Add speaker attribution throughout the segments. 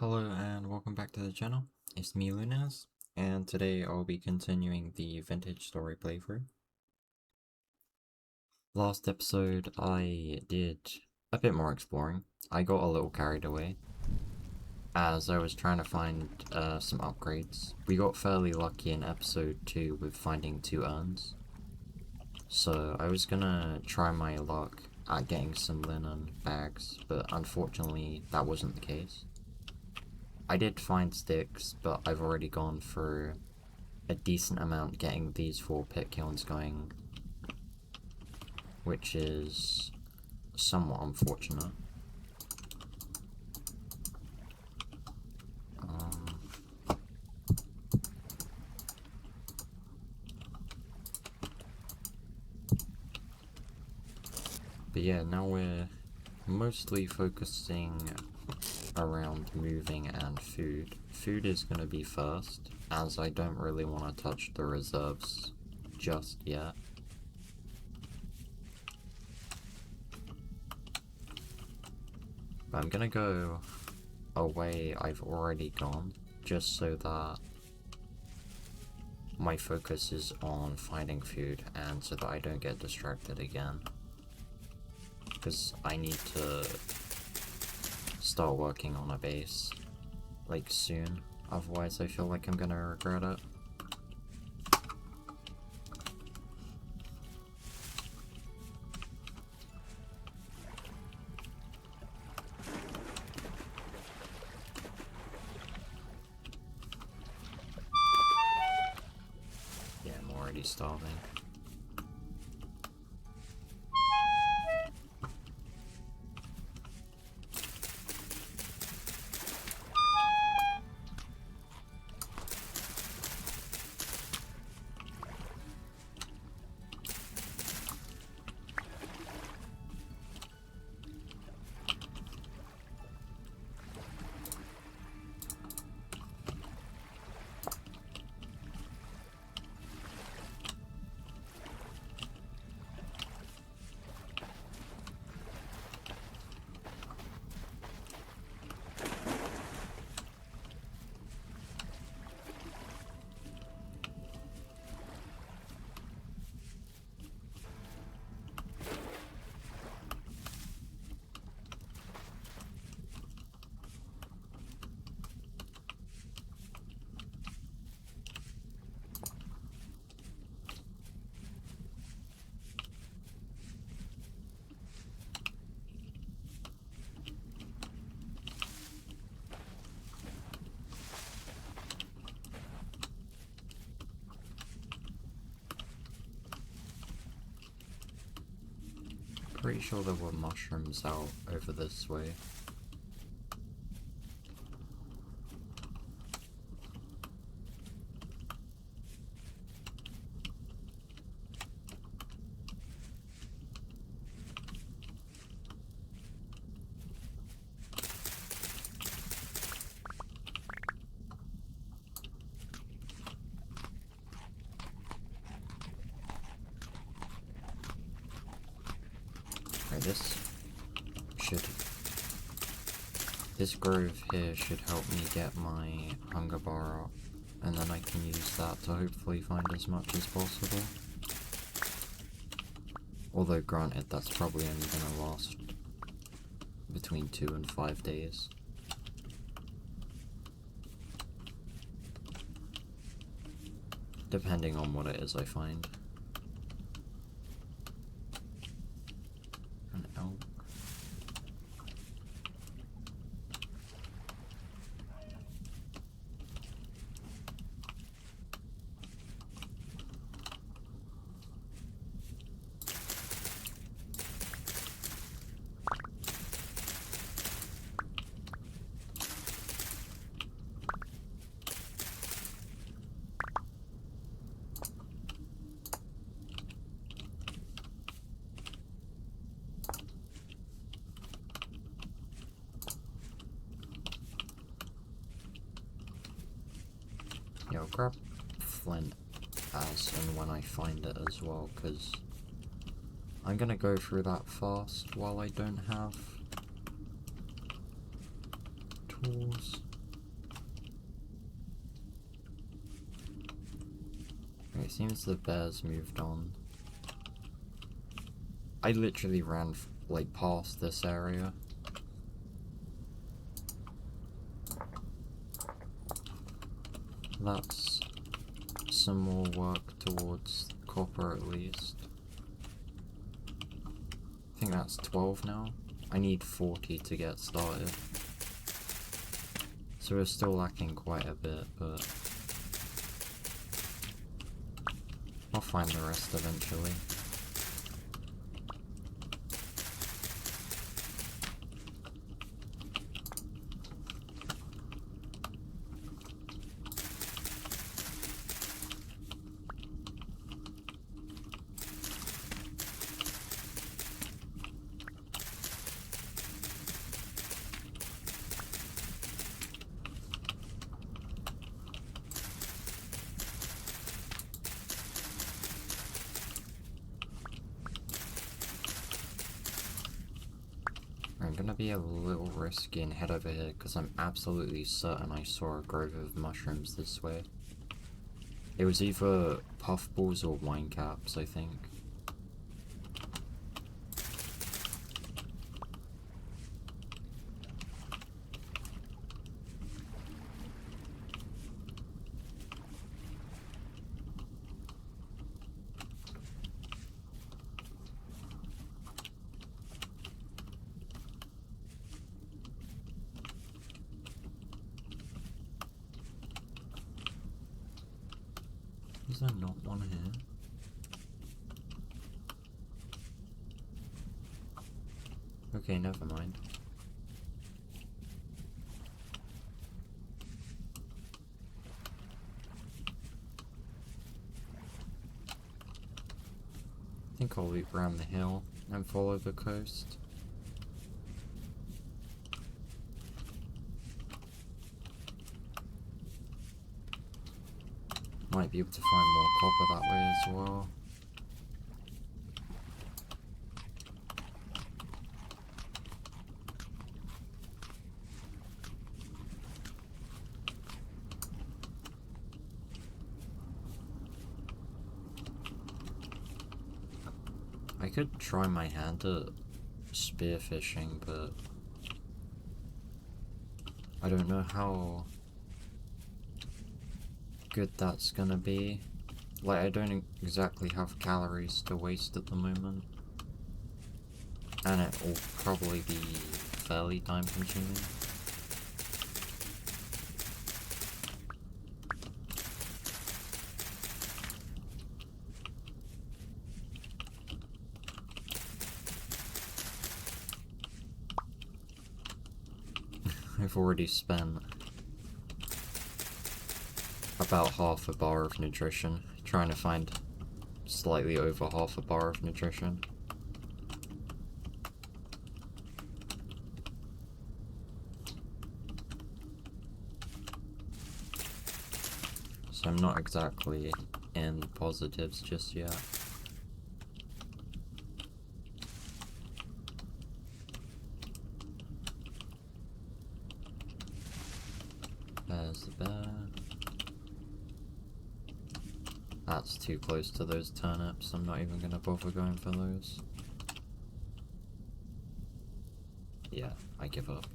Speaker 1: Hello and welcome back to the channel. It's me, Lunaz, and today I'll be continuing the Vintage Story playthrough. Last episode I did a bit more exploring. I got a little carried away as I was trying to find some upgrades. We got fairly lucky in episode 2 with finding 2 urns. So I was gonna try my luck at getting some linen bags, but unfortunately that wasn't the case. I did find sticks, but I've already gone for a decent amount getting these 4 pit kilns going, which is somewhat unfortunate. But yeah, now we're mostly focusing around moving and food. Food is going to be first, as I don't really want to touch the reserves just yet. But I'm going to go away I've already gone, just so that my focus is on finding food and so that I don't get distracted again. Because I need to start working on a base, like, soon, otherwise I feel like I'm gonna regret it. Yeah, I'm already starving. Pretty sure there were mushrooms out over this way. This grove here should help me get my hunger bar up, and then I can use that to hopefully find as much as possible. Although granted, that's probably only gonna last between 2 and 5 days. Depending on what it is I find. An elk. Yeah, I'll grab flint as and when I find it as well, because I'm gonna go through that fast while I don't have tools. seems the bears moved on. I literally ran, like, past this area. That's some more work towards copper at least. I think that's 12 now. I need 40 to get started. So we're still lacking quite a bit, but I'll find the rest eventually. I'm gonna be a little risky and head over here because I'm absolutely certain I saw a grove of mushrooms this way. It was either puffballs or wine caps, I think. Is there not one here? Okay, never mind. I think I'll loop around the hill and follow the coast. Might be able to find more copper that way as well. I could try my hand at spearfishing, but I don't know how good that's gonna be. Like, I don't exactly have calories to waste at the moment. And it will probably be fairly time consuming. I've already spent about half a bar of nutrition trying to find slightly over half a bar of nutrition. So I'm not exactly in positives just yet. There's the bear. That's too close to those turnips, I'm not even gonna bother going for those. Yeah, I give up.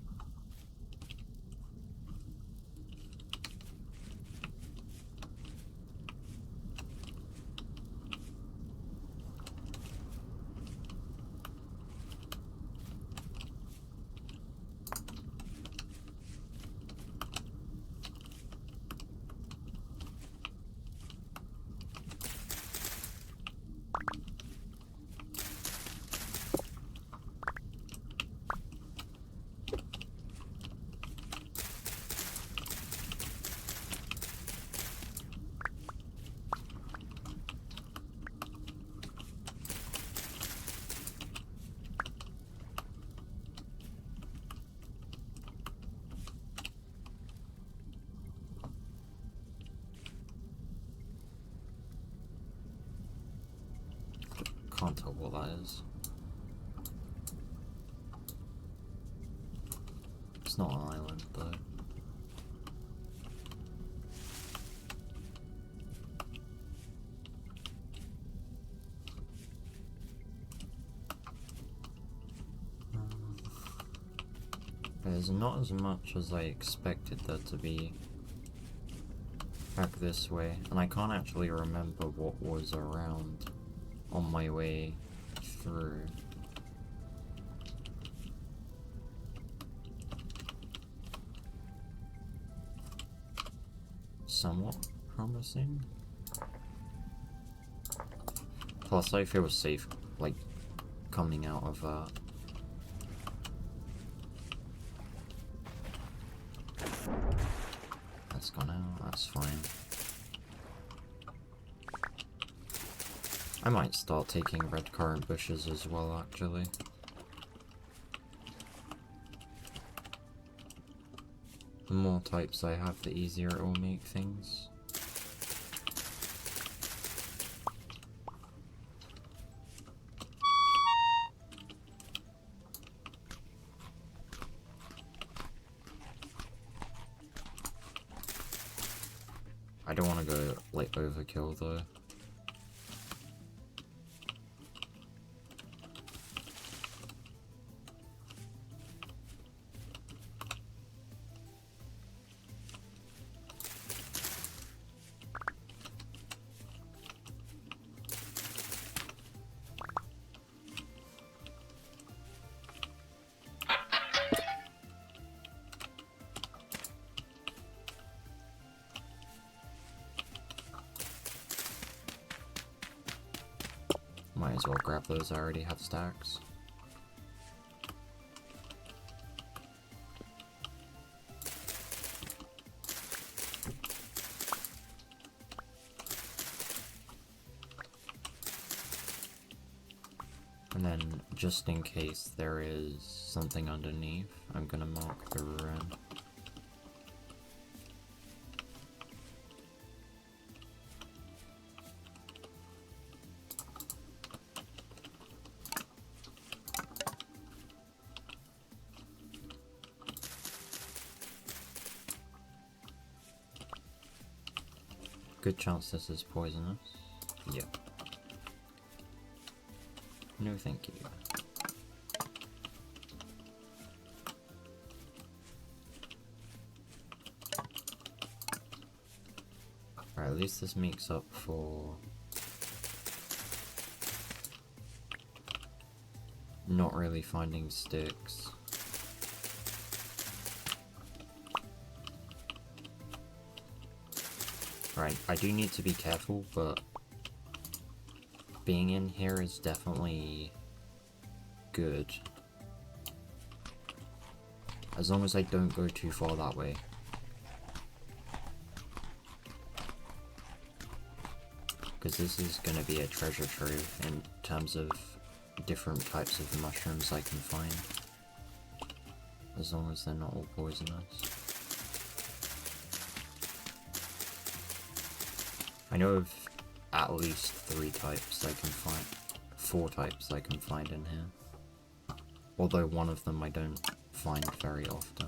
Speaker 1: Can't tell what that is. It's not an island though. There's not as much as I expected there to be back this way, and I can't actually remember what was around on my way through. Somewhat promising. Plus, I feel safe, like, coming out of that. That's gone out, that's fine. I might start taking red currant bushes as well, actually. The more types I have, the easier it will make things. I don't want to go, like, overkill though. Might as well grab those, I already have stacks. And then, just in case there is something underneath, I'm gonna mark the ruin. Good chance this is poisonous. Yep. No thank you. Right, at least this makes up for not really finding sticks. Right, I do need to be careful, but being in here is definitely good. As long as I don't go too far that way. Because this is going to be a treasure trove in terms of different types of mushrooms I can find. As long as they're not all poisonous. I know of at least 3 types I can find. 4 types I can find in here. Although one of them I don't find very often.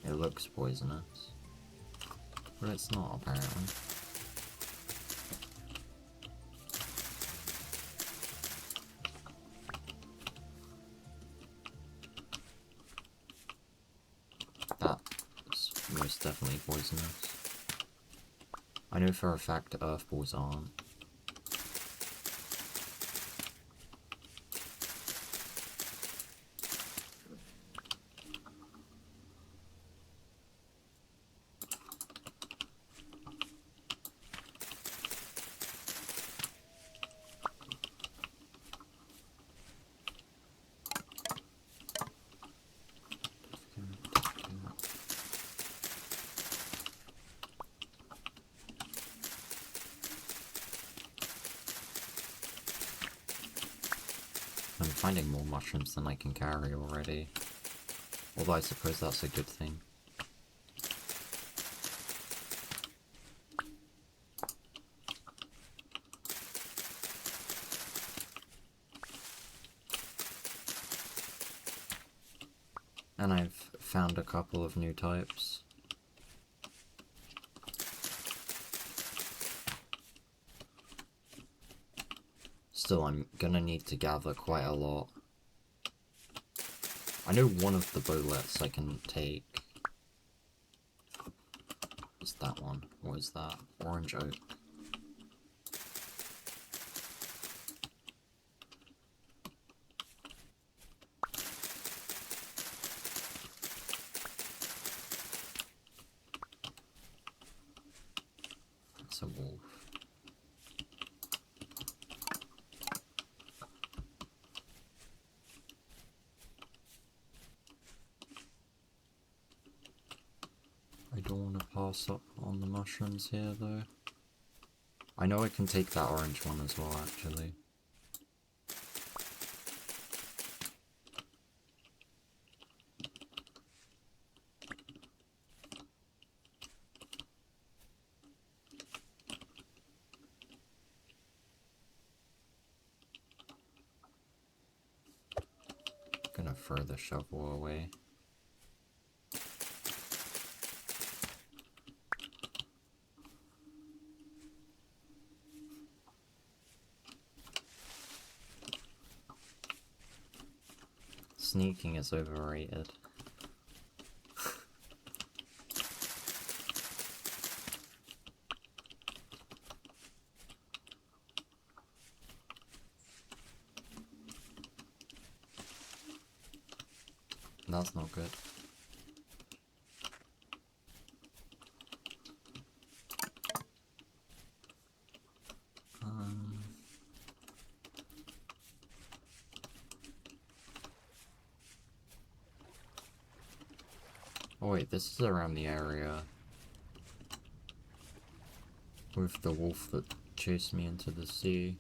Speaker 1: It looks poisonous, but it's not apparently. That's most definitely poisonous. I know for a fact earth balls aren't. I'm finding more mushrooms than I can carry already. Although I suppose that's a good thing. And I've found a couple of new types. Still, I'm gonna need to gather quite a lot. I know one of the bullets I can take. Is that one? What is that? Orange oak. It's a wolf. I don't want to pass up on the mushrooms here though. I know I can take that orange one as well actually. Gonna throw the shovel away. Sneaking is overrated. That's not good. Oh wait, this is around the area with the wolf that chased me into the sea.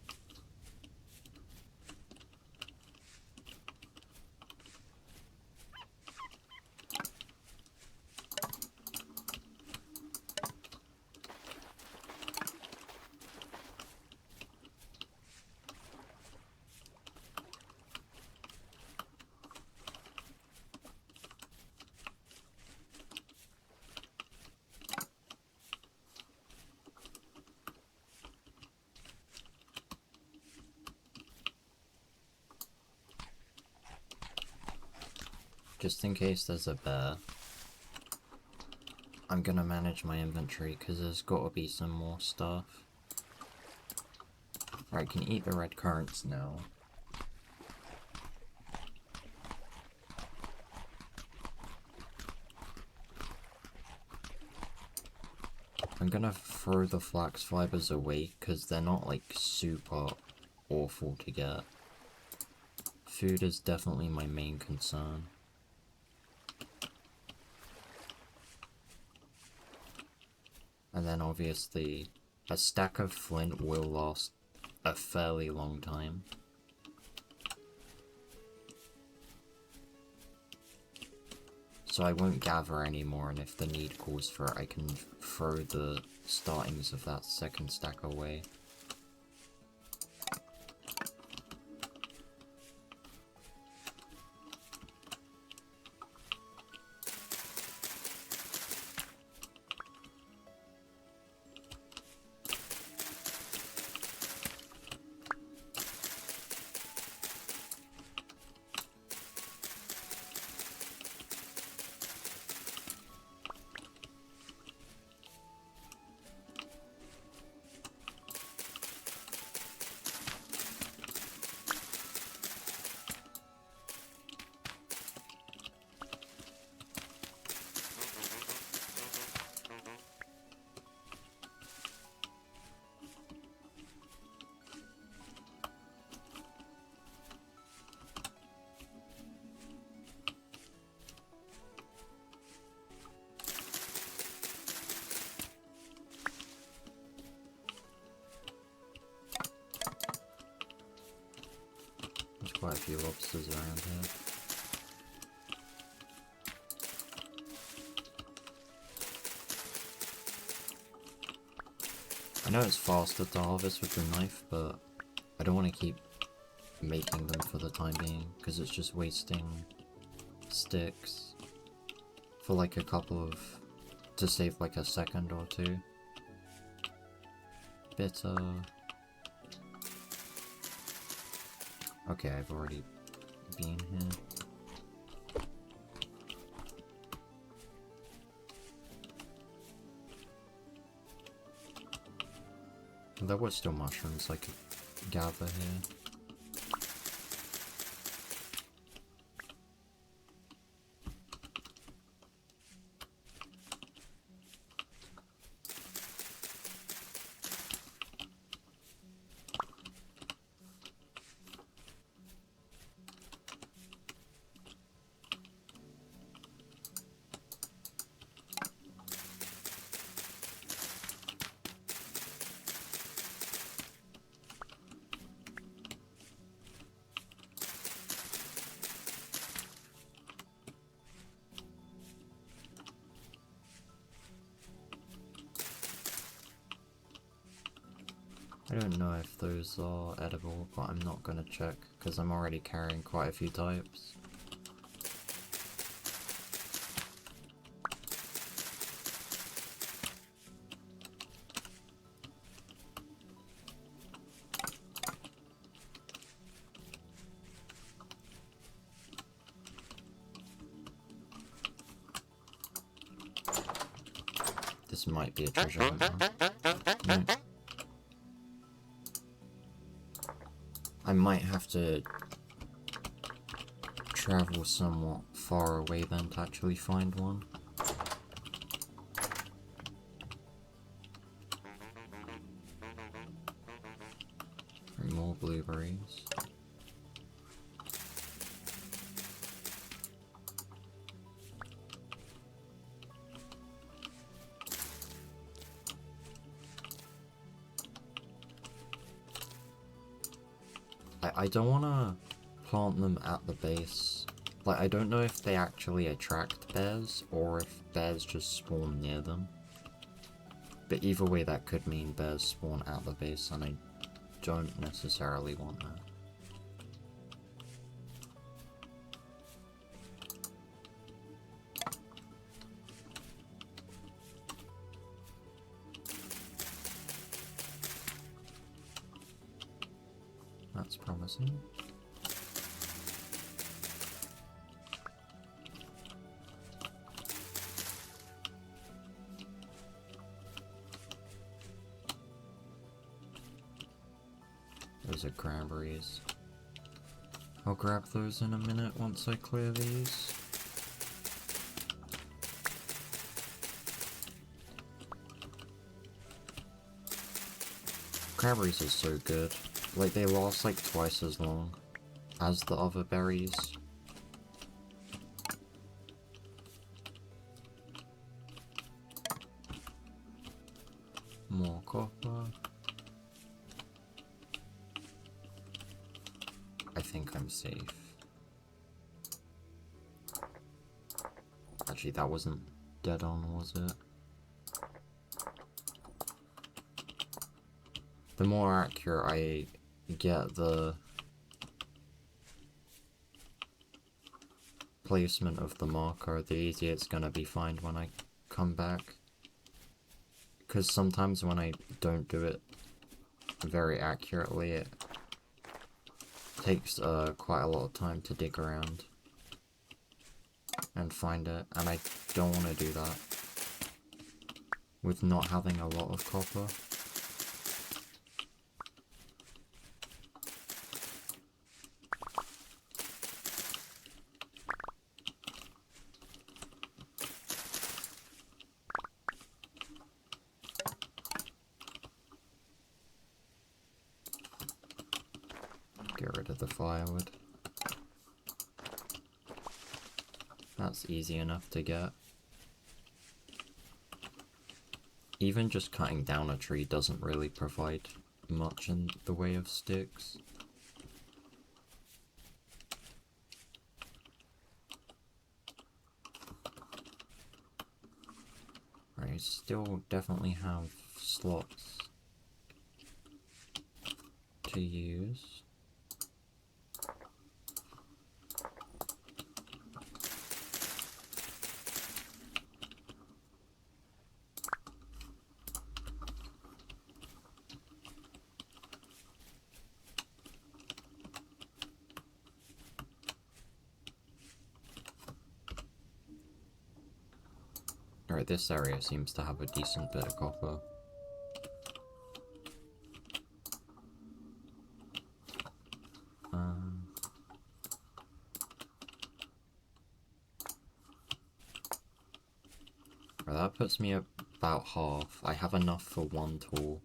Speaker 1: Just in case there's a bear, I'm gonna manage my inventory because there's gotta be some more stuff. Right, can eat the red currants now. I'm gonna throw the flax fibers away because they're not like super awful to get. Food is definitely my main concern. And then obviously, a stack of flint will last a fairly long time. So I won't gather anymore, and if the need calls for it, I can throw the startings of that second stack away. There's quite a few lobsters around here. I know it's faster to harvest with the knife, but I don't want to keep making them for the time being, because it's just wasting sticks. for like a couple of, to save like a second or two. Bitter. Okay, I've already been here. There were still mushrooms I could gather here. I don't know if those are edible, but I'm not gonna check, because I'm already carrying quite a few types. This might be a treasure hunt now. No. I might have to travel somewhat far away then to actually find one. More blueberries. I don't want to plant them at the base. Like, I don't know if they actually attract bears, or if bears just spawn near them. But either way, that could mean bears spawn at the base, and I don't necessarily want that. That's promising. Those are cranberries. I'll grab those in a minute once I clear these. Cranberries are so good. Like, they last like twice as long as the other berries. More copper. I think I'm safe. Actually, that wasn't dead on, was it? The more accurate I get the placement of the marker, the easier it's gonna be find when I come back. Because sometimes when I don't do it very accurately, it takes quite a lot of time to dig around and find it, and I don't want to do that with not having a lot of copper. Get rid of the firewood. That's easy enough to get. Even just cutting down a tree doesn't really provide much in the way of sticks. I still definitely have slots to use. Alright, this area seems to have a decent bit of copper. Right, that puts me at about half. I have enough for one tool.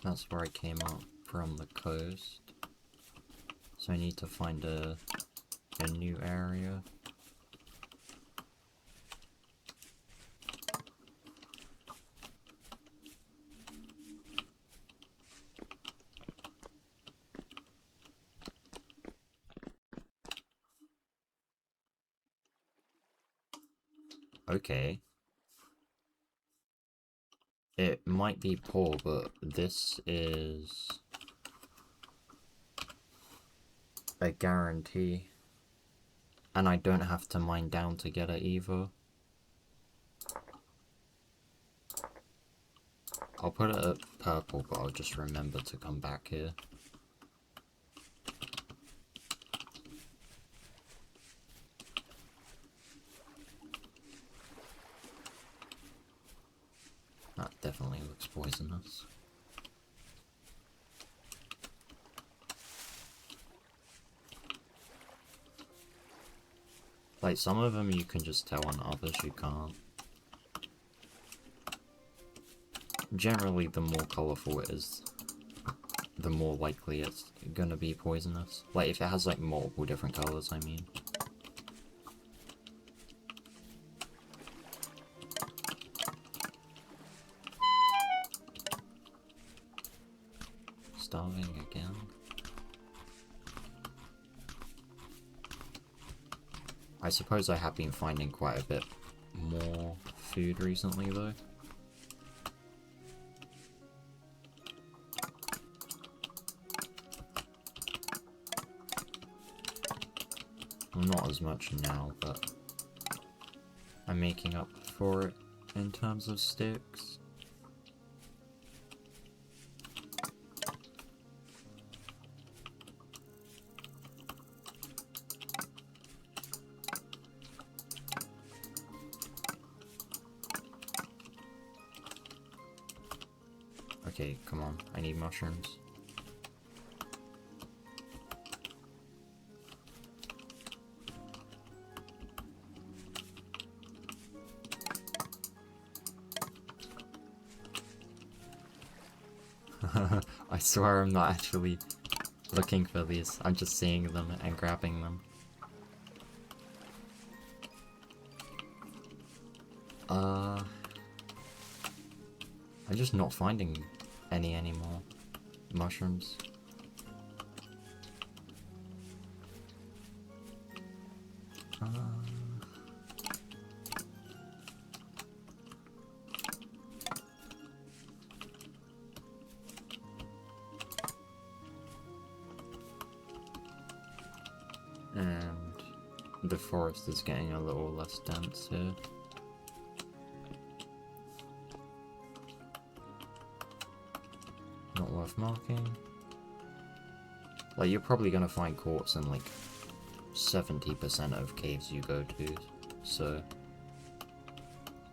Speaker 1: That's where I came up from, the coast. So I need to find a new area. Okay. It might be poor, but this is a guarantee. And I don't have to mine down to get it either. I'll put it at purple, but I'll just remember to come back here. That definitely looks poisonous. Like, some of them you can just tell, and others you can't. Generally, the more colourful it is, the more likely it's gonna be poisonous. Like, if it has, like, multiple different colours, I mean. Starving again? I suppose I have been finding quite a bit more food recently, though. Well, not as much now, but I'm making up for it in terms of sticks. Okay, come on, I need mushrooms. I swear I'm not actually looking for these, I'm just seeing them and grabbing them. I'm just not finding any anymore. Mushrooms. And the forest is getting a little less dense here. Not worth marking. Like, you're probably gonna find quartz in like 70% of caves you go to, so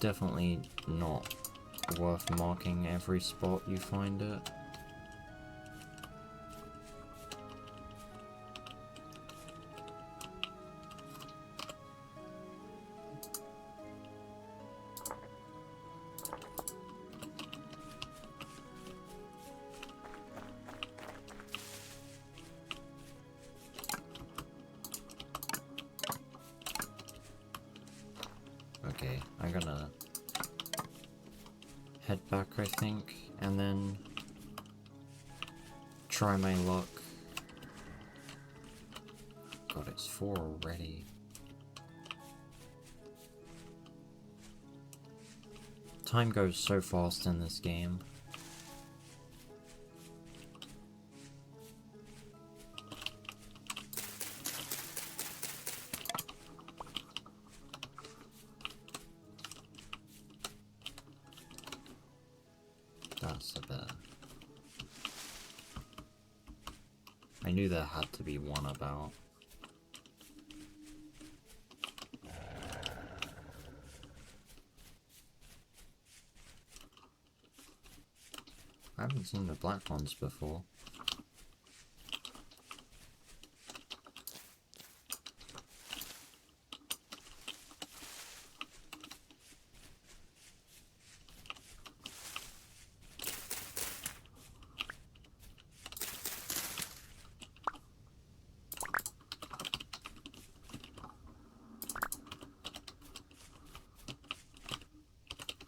Speaker 1: definitely not worth marking every spot you find it. head back, I think, and then try my luck. God, it's 4 already. Time goes so fast in this game. That's a bit. I knew there had to be one about. I haven't seen the black ones before.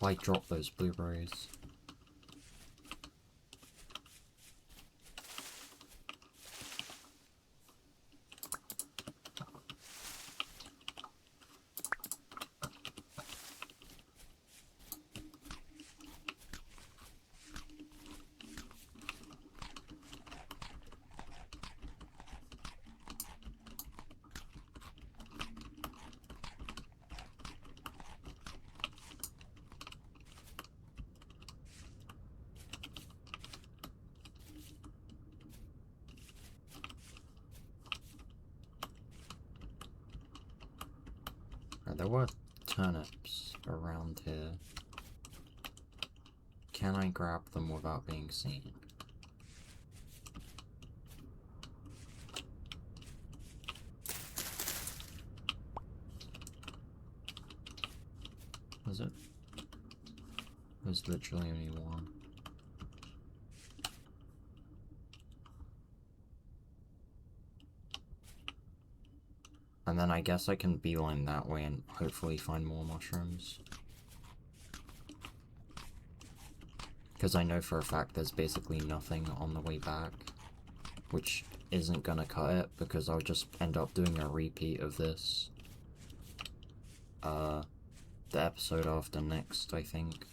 Speaker 1: Why drop those blueberries? There were turnips around here. Can I grab them without being seen? Was it? There's literally only one. And then I guess I can beeline that way and hopefully find more mushrooms. Because I know for a fact there's basically nothing on the way back. Which isn't gonna cut it, because I'll just end up doing a repeat of this. The episode after next, I think.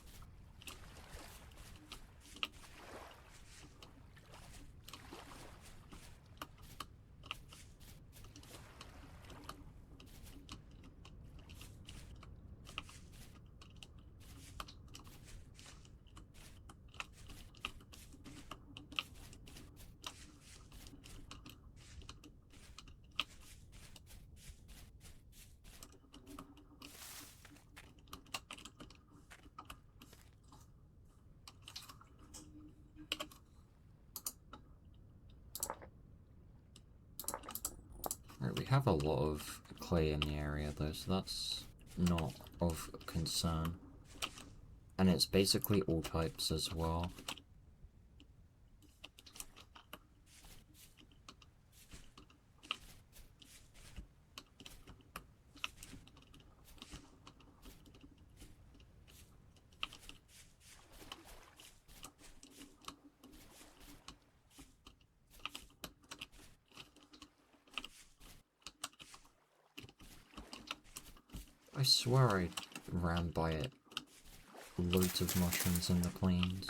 Speaker 1: Right, we have a lot of clay in the area though, so that's not of concern. And it's basically all types as well. I swear I ran by it. Loads of mushrooms in the plains.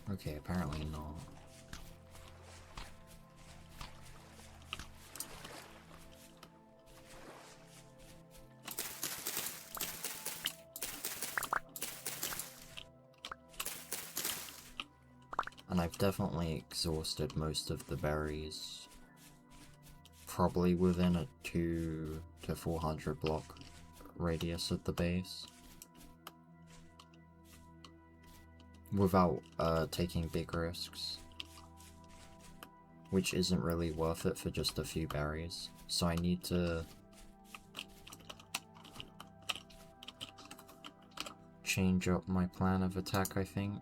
Speaker 1: Okay, apparently not. And I've definitely exhausted most of the berries. Probably within a 2 to 400 block radius of the base. Without taking big risks. Which isn't really worth it for just a few berries. So I need to change up my plan of attack, I think.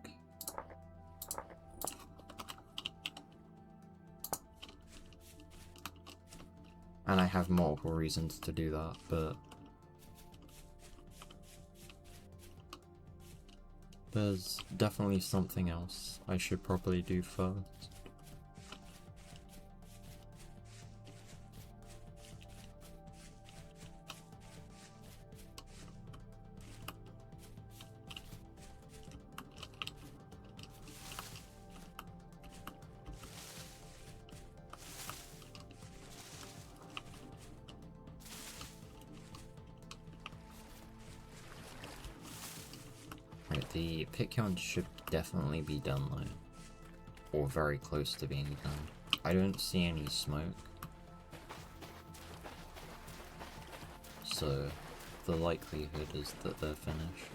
Speaker 1: And I have multiple reasons to do that, but there's definitely something else I should probably do first. Right, the pit kiln should definitely be done though. Or very close to being done. I don't see any smoke. So, the likelihood is that they're finished.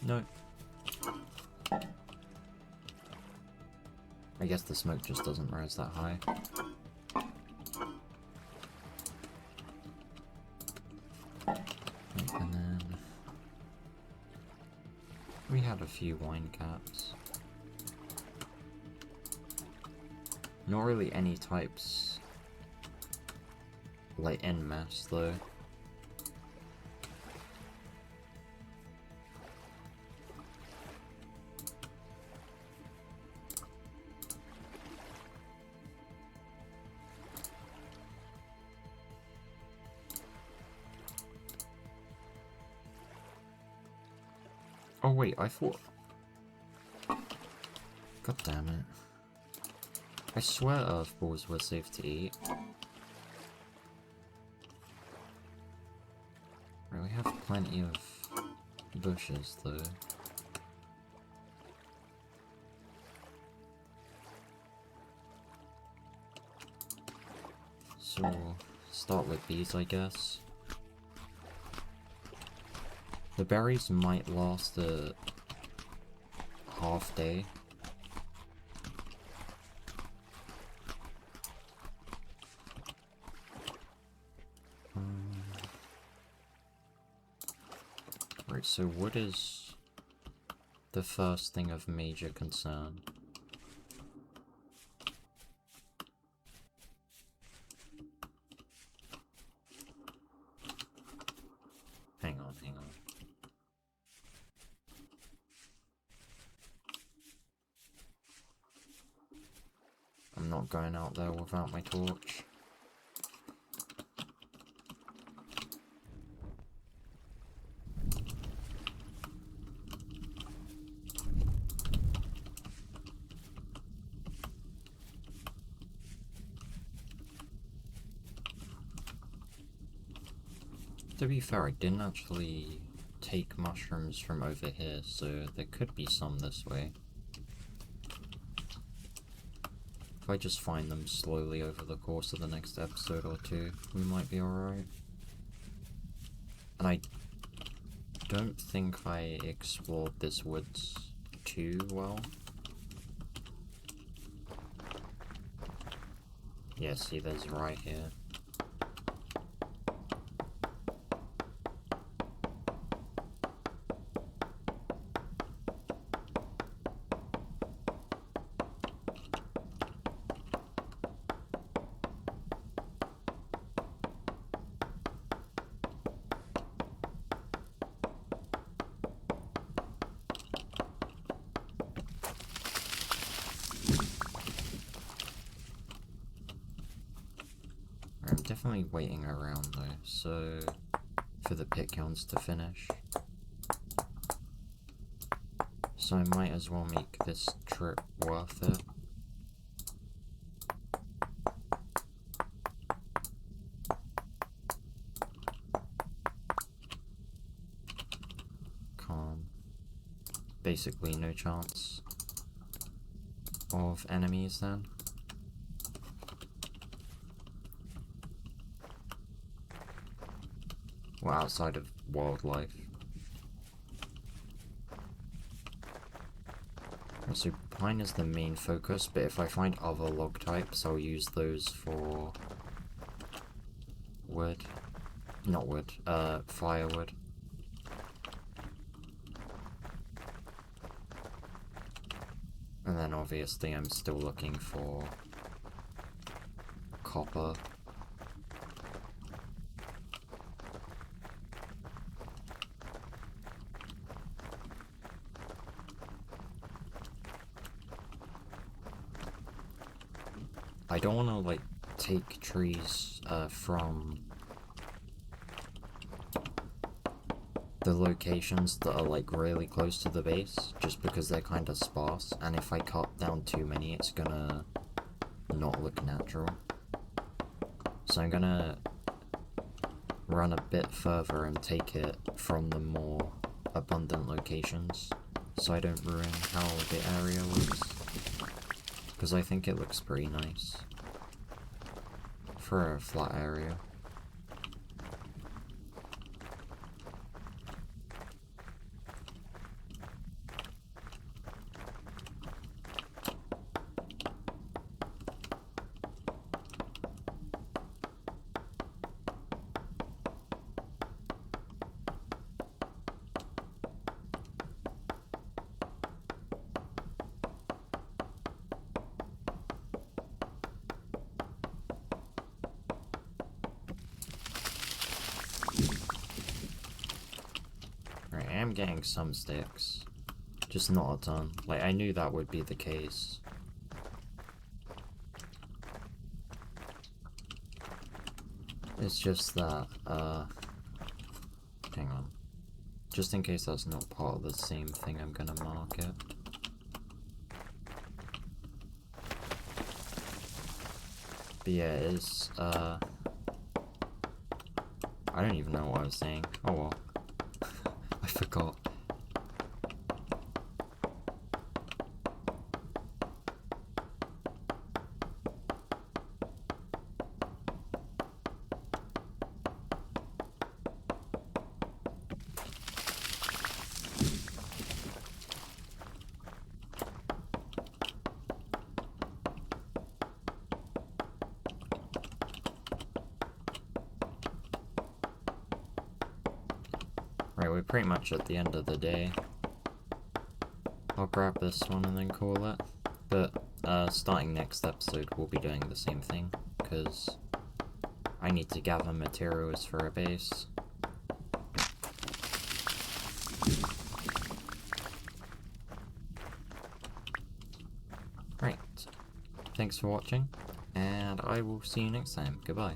Speaker 1: No. I guess the smoke just doesn't rise that high. And then we had a few wine caps. Not really any types like en masse though. Oh wait, I thought... God damn it. I swear earth balls were safe to eat. Right, we have plenty of bushes though. So we'll start with these, I guess. The berries might last a half day. Right, so what is the first thing of major concern? Hang on. I'm not going out there without my torch. To be fair, I didn't actually take mushrooms from over here, so there could be some this way. If I just find them slowly over the course of the next episode or two, we might be alright. And I don't think I explored this woods too well. Yeah, see, there's right here. I'm definitely waiting around though, so for the pit kilns to finish. So I might as well make this trip worth it. Calm. Basically no chance of enemies then. Well, outside of wildlife. So pine is the main focus, but if I find other log types, I'll use those for wood. Not wood, firewood. And then obviously I'm still looking for copper. I don't want to like take trees from the locations that are like really close to the base, just because they're kind of sparse, and if I cut down too many it's gonna not look natural. So I'm gonna run a bit further and take it from the more abundant locations, so I don't ruin how the area looks, because I think it looks pretty nice for a flat area. I am getting some sticks, just not a ton. Like, I knew that would be the case. It's just that, hang on. Just in case that's not part of the same thing, I'm gonna mark it. But yeah, it's, I don't even know what I was saying. Oh well. I forgot. Right, we're pretty much at the end of the day. I'll grab this one and then call it. But, starting next episode, we'll be doing the same thing, because I need to gather materials for a base. Right, thanks for watching, and I will see you next time. Goodbye.